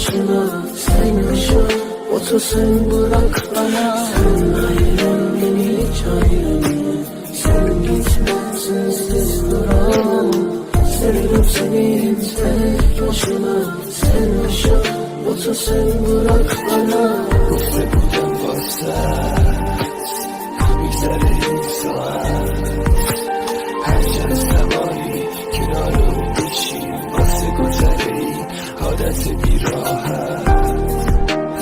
başına sen yaşa, otur sen bırak bana. Sen ayrıl beni hiç ayrılma, sen gitme sensiz duramam. Seviyorum seni tek başına sen yaşa, otur sen bırak bana. گفته بودم واسه میگذره این ساعت هر چند سواری کنار اون بشیم واسه گذره این عادت بیراحت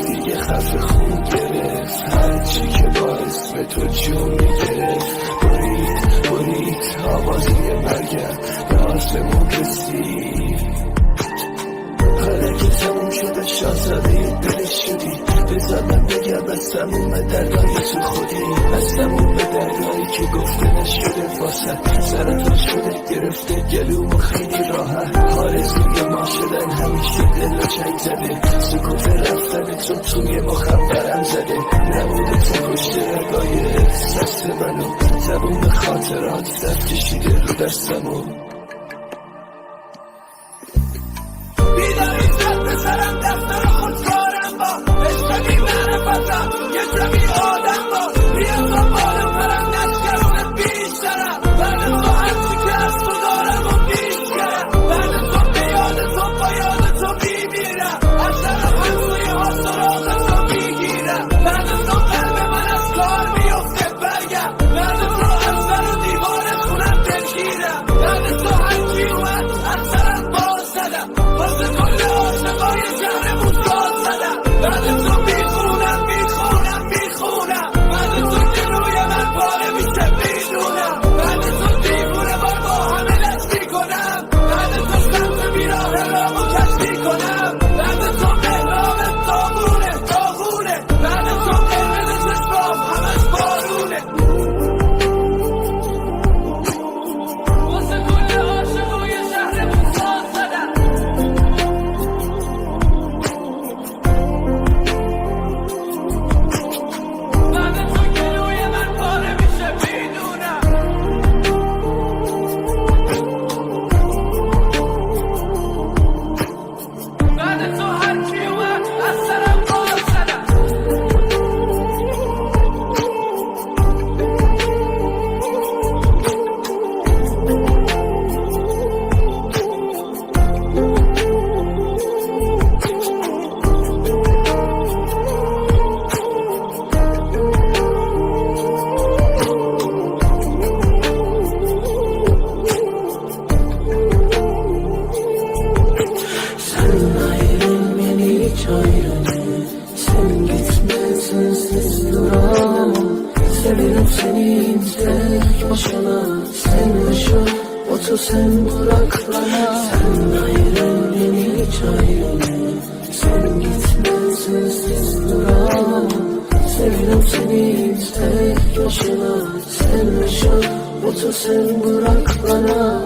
دیگه خفه خون گرفت هرچی که با اسم تو جون میگرفت برید آوازی مرگم به آسمون رسید. حالا که تموم شده شاهزاده دلش شدی بذار من بگم از تموم دردای تو خودی، از تموم دردایی که گفته نشده واسه سرطان شده گرفته گلومو خیلی راحت. آرزوی ما شدن همیشه دل و چنگ زده، سکوت رفتن تو توی مخبرم زده. نبوده تو پشت رگای احساس منو، تموم خاطرات دست کشیده رو دستمو. بیداری زد به سرم دفتر خودکارم با عشقی معرفتم یه جمعی آدم با بیا تا بالو برم نشگرونت بیشترم بعد تو هرچی که از تو دارم و بیشترم بعد تو به یاد تو با یاد تو بیمیرم از طرف همسوی ها سراغ تو میگیرم بعد تو قلب من از کار میفته برگم بعد تو از در و دیوار خونم دلگیرم بعد تو هرچی اومد از سرم باز زدم واسه کل عاشقای شهرمون باز زدم بعد تو میخونم بعد تو که روی من پاره میشه میدونم بعد تو دیوونه بار با همه لشتی کنم بعد تو سمت بیراه رامو کشتی کنم بعد تو مهرام تاغونه بعد تو قرمز چشمام همش بارونه واسه کل عاشقای شهرمون باز زدم بعد تو که روی من پاره میشه میدونم بعد تو هرچی اومد از سرم باز زدم Sen ayrıl beni hiç ayrılma, sen gitme sensiz duramam. Seviyorum seni tek başına sen yaşa, otur sen bırak bana. Sen ayrıl beni hiç ayrılma, sen gitme sensiz duramam. Seviyorum seni tek başına sen yaşa, otur sen bırak bana.